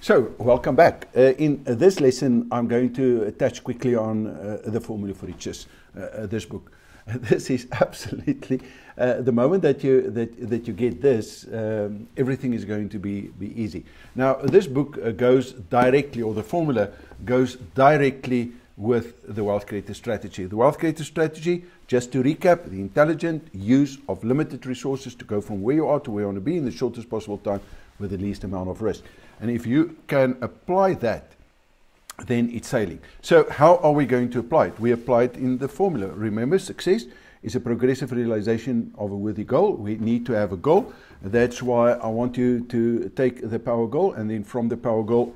So, welcome back. In this lesson, I'm going to touch quickly on the formula for riches, this book. This is absolutely, the moment that you get this, everything is going to be easy. Now, this book goes directly, or the formula goes directly with the wealth creator strategy. The wealth creator strategy, just to recap, the intelligent use of limited resources to go from where you are to where you want to be in the shortest possible time with the least amount of risk. And if you can apply that, then it's sailing. So how are we going to apply it? We apply it in the formula. Remember, success is a progressive realization of a worthy goal. We need to have a goal. That's why I want you to take the power goal and then from the power goal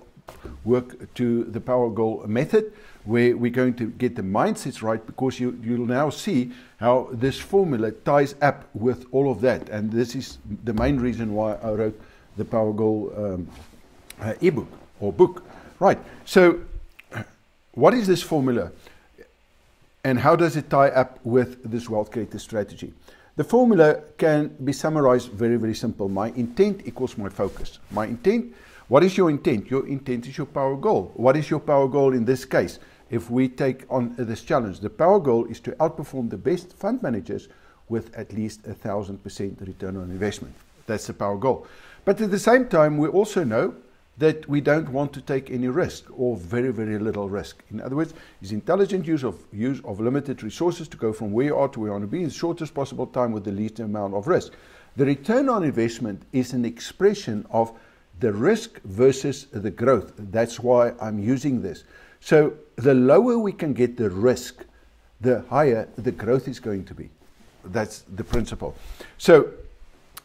work to the power goal method, where we're going to get the mindsets right, because you'll now see how this formula ties up with all of that. And this is the main reason why I wrote the power goal ebook or book. Right, so what is this formula and how does it tie up with this wealth creator strategy? The formula can be summarized very, very simple. My intent equals my focus. My intent, what is your intent? Your intent is your power goal. What is your power goal in this case? If we take on this challenge, the power goal is to outperform the best fund managers with at least 1,000% return on investment. That's the power goal. But at the same time, we also know that we don't want to take any risk, or very, very little risk. In other words, is intelligent use of limited resources to go from where you are to where you want to be in the shortest possible time with the least amount of risk. The return on investment is an expression of the risk versus the growth. That's why I'm using this. So the lower we can get the risk, the higher the growth is going to be. That's the principle. So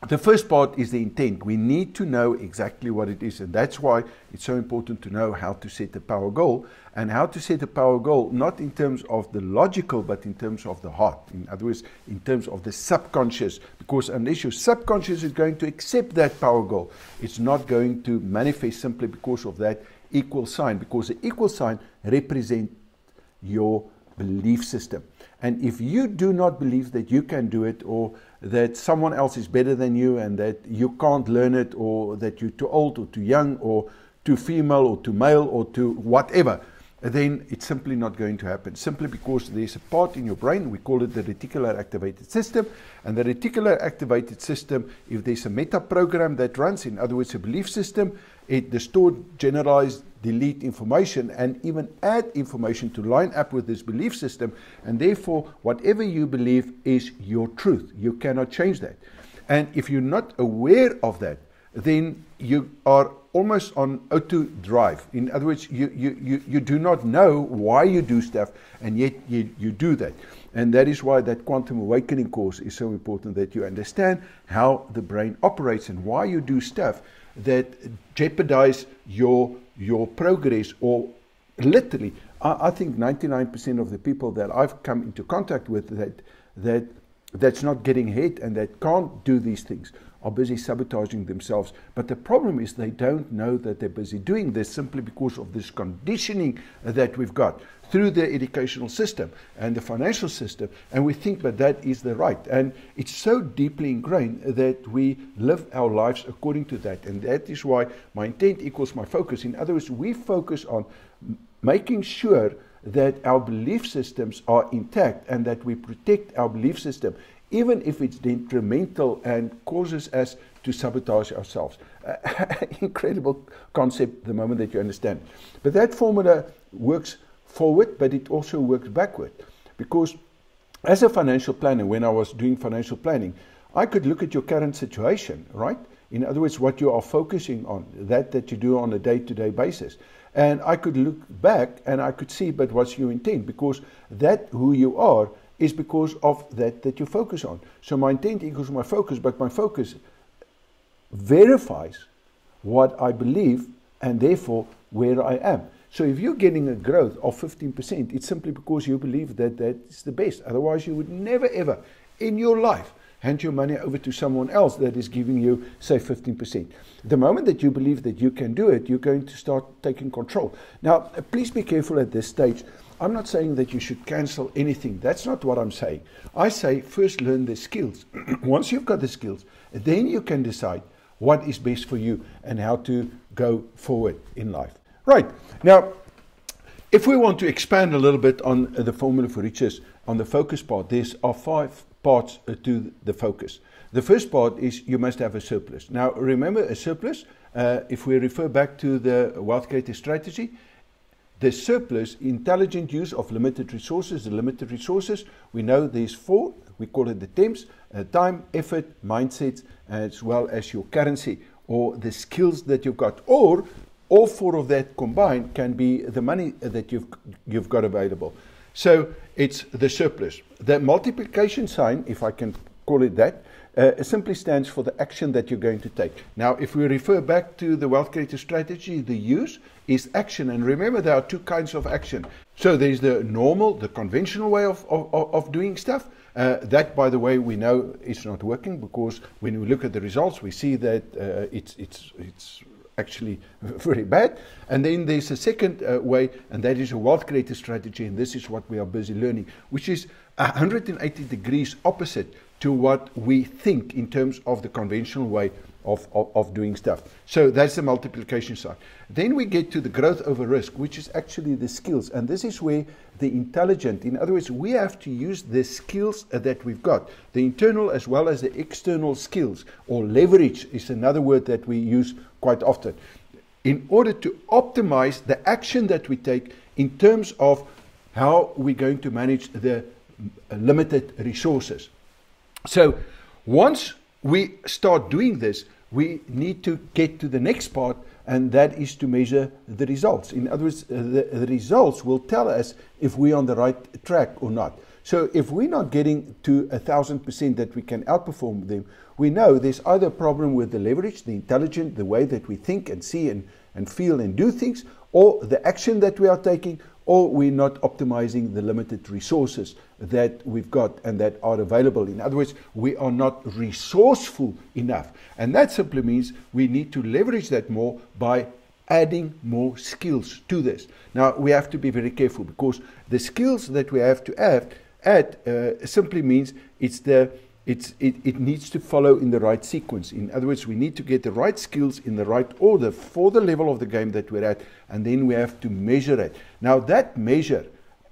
the first part is the intent. We need to know exactly what it is, and that's why it's so important to know how to set a power goal, and how to set a power goal not in terms of the logical but in terms of the heart. In other words, in terms of the subconscious, because unless your subconscious is going to accept that power goal, it's not going to manifest simply because of that equal sign, because the equal sign represents your belief system. And if you do not believe that you can do it, or that someone else is better than you, and that you can't learn it, or that you're too old or too young or too female or too male or too whatever, then it's simply not going to happen. Simply because there's a part in your brain, we call it the reticular activated system, and the reticular activated system, if there's a meta program that runs, in other words a belief system, it distort, generalize, delete information, and even add information to line up with this belief system, and therefore whatever you believe is your truth. You cannot change that. And if you're not aware of that, then you are almost on auto drive. In other words, you do not know why you do stuff, and yet you do that. And that is why that Quantum Awakening course is so important, that you understand how the brain operates and why you do stuff that jeopardize your progress, or literally, I think 99% of the people that I've come into contact with that's not getting ahead and that can't do these things are busy sabotaging themselves. But the problem is they don't know that they're busy doing this simply because of this conditioning that we've got through the educational system and the financial system, and we think that that is the right. And it's so deeply ingrained that we live our lives according to that, and that is why my intent equals my focus. In other words, we focus on making sure that our belief systems are intact and that we protect our belief system, even if it's detrimental and causes us to sabotage ourselves. Incredible concept the moment that you understand. But that formula works forward, but it also works backward. Because as a financial planner, when I was doing financial planning, I could look at your current situation, right? In other words, what you are focusing on, that you do on a day-to-day basis. And I could look back and I could see, but what's your intent? Because that who you are is because of that you focus on. So my intent equals my focus, but my focus verifies what I believe and therefore where I am. So if you're getting a growth of 15%, it's simply because you believe that is the best. Otherwise, you would never ever in your life hand your money over to someone else that is giving you, say, 15%. The moment that you believe that you can do it, you're going to start taking control. Now, please be careful at this stage. I'm not saying that you should cancel anything. That's not what I'm saying. I say first learn the skills. Once you've got the skills, then you can decide what is best for you and how to go forward in life. Right, now, if we want to expand a little bit on the formula for riches, on the focus part, there are 5 parts to the focus. The first part is you must have a surplus. Now, remember, a surplus, if we refer back to the wealth creator strategy, the surplus, intelligent use of limited resources. The limited resources, we know there's 4. We call it the TEMS, time, effort, mindsets, as well as your currency or the skills that you've got. Or all 4 of that combined can be the money that you've got available. So it's the surplus. The multiplication sign, if I can call it that, simply stands for the action that you're going to take. Now, if we refer back to the wealth creator strategy, the use is action. And remember, there are 2 kinds of action. So there's the normal, the conventional way of doing stuff. That, by the way, we know is not working, because when we look at the results, we see that it's actually very bad. And then there's a second way, and that is a wealth creator strategy, and this is what we are busy learning, which is 180 degrees opposite to what we think in terms of the conventional way of doing stuff. So that's the multiplication side. Then we get to the growth over risk, which is actually the skills. And this is where the intelligent, in other words, we have to use the skills that we've got, the internal as well as the external skills, or leverage is another word that we use quite often, in order to optimize the action that we take in terms of how we're going to manage the limited resources. So once we start doing this, we need to get to the next part, and that is to measure the results. In other words, the results will tell us if we're on the right track or not. So if we're not getting to 1,000% that we can outperform them, we know there's either a problem with the leverage, the intelligent, the way that we think and see and feel and do things, or the action that we are taking, or we're not optimizing the limited resources that we've got and that are available. In other words, we are not resourceful enough. And that simply means we need to leverage that more by adding more skills to this. Now, we have to be very careful, because the skills that we have to add simply means it needs to follow in the right sequence. In other words, we need to get the right skills in the right order for the level of the game that we're at, and then we have to measure it. Now, that measure,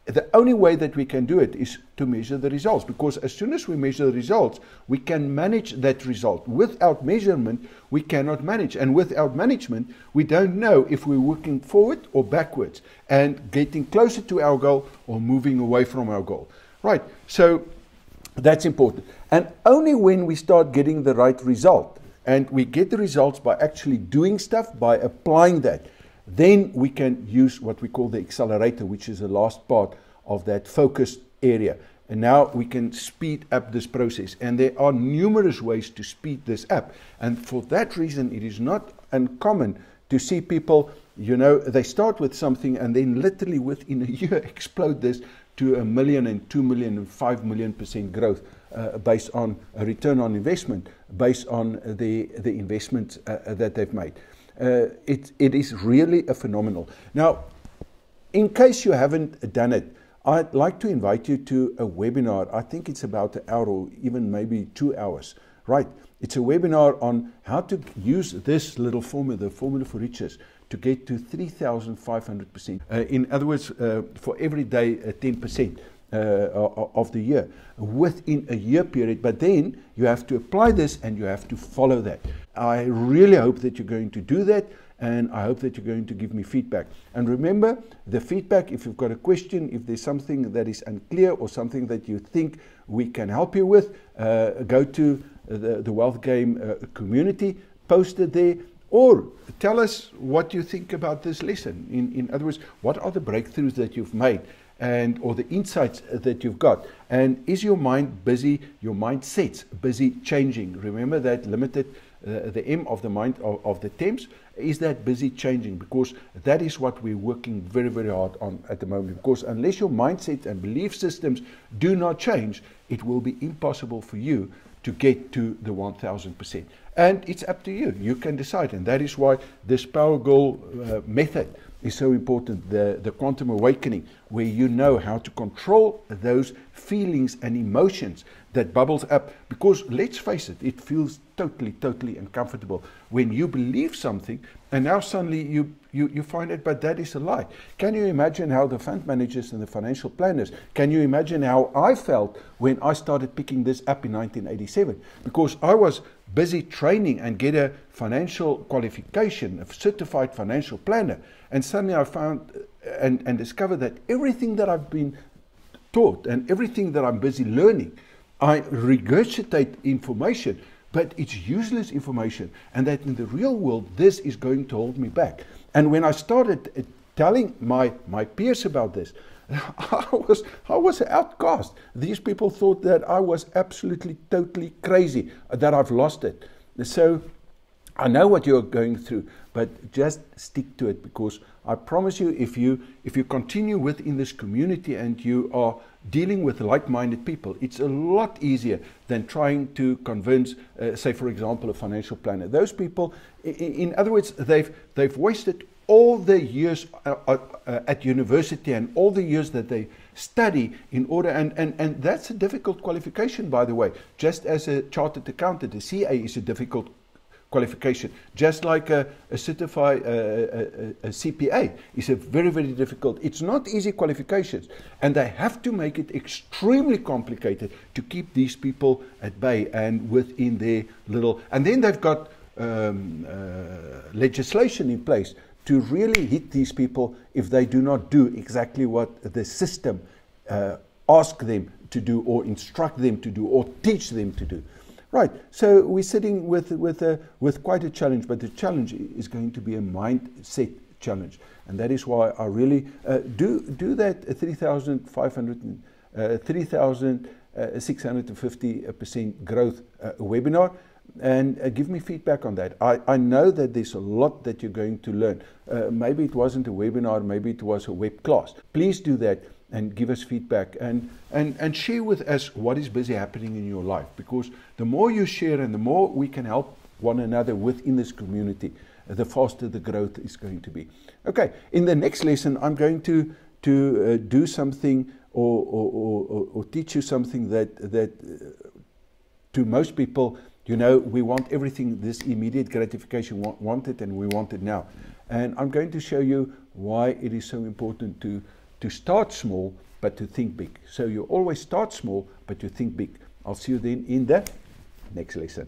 the only way that we can do it is to measure the results, because as soon as we measure the results, we can manage that result. Without measurement, we cannot manage, and without management, we don't know if we're working forward or backwards and getting closer to our goal or moving away from our goal. Right, so that's important. And only when we start getting the right result, and we get the results by actually doing stuff, by applying that, then we can use what we call the accelerator, which is the last part of that focus area. And now we can speed up this process. And there are numerous ways to speed this up. And for that reason, it is not uncommon to see people, you know, they start with something and then literally within a year explode this to 1 million and 2 million and 5 million% growth based on a return on investment, based on the investments that they've made. It is really a phenomenal. Now, in case you haven't done it, I'd like to invite you to a webinar. I think it's about an hour or even maybe 2 hours. Right. It's a webinar on how to use this little formula, the formula for riches, to get to 3,500%. In other words, for every day, 10% of the year within a year period. But then you have to apply this and you have to follow that. I really hope that you're going to do that, and I hope that you're going to give me feedback. And remember, the feedback, if you've got a question, if there's something that is unclear or something that you think we can help you with, go to the Wealth Game community, post it there, or tell us what you think about this lesson. In other words, what are the breakthroughs that you've made, and or the insights that you've got? And is your mind busy, your mindsets busy changing? Remember that limited, the M of the mind of the TEMS, is that busy changing? Because that is what we're working very, very hard on at the moment. Because unless your mindset and belief systems do not change, it will be impossible for you to get to the 1,000%. And it's up to you. You can decide. And that is why this Power Goal method is so important, the quantum awakening, where you know how to control those feelings and emotions that bubbles up. Because let's face it, it feels totally uncomfortable when you believe something and now suddenly you find it, but that is a lie. Can you imagine how the fund managers and the financial planners, can you imagine how I felt when I started picking this up in 1987? Because I was busy training and get a financial qualification, a certified financial planner, and suddenly I found and discovered that everything that I've been taught and everything that I'm busy learning, I regurgitate information, but it's useless information, and that in the real world this is going to hold me back. And when I started telling my peers about this, I was an outcast. These people thought that I was absolutely totally crazy, that I've lost it. So I know what you're going through, but just stick to it, because I promise you, if you continue within this community and you are dealing with like-minded people, it's a lot easier than trying to convince, say for example, a financial planner. Those people, in other words, they've wasted all the years at university and all the years that they study in order, and that's a difficult qualification, by the way. Just as a chartered accountant, a CA is a difficult qualification, just like a certified a CPA is a very difficult. It's not easy qualifications, and they have to make it extremely complicated to keep these people at bay and within their little. And then they've got legislation in place to really hit these people if they do not do exactly what the system asks them to do, or instruct them to do, or teach them to do. Right, so we're sitting with quite a challenge, but the challenge is going to be a mindset challenge, and that is why I really do that 3,650% growth webinar, and give me feedback on that. I know that there's a lot that you're going to learn. Maybe it wasn't a webinar, maybe it was a web class. Please do that and give us feedback, and share with us what is busy happening in your life, because the more you share and the more we can help one another within this community, the faster the growth is going to be. Okay, in the next lesson I'm going to do something or teach you something that to most people, you know, we want everything, this immediate gratification, want it, and we want it now. And I'm going to show you why it is so important to start small, but to think big. So you always start small, but you think big. I'll see you then in the next lesson.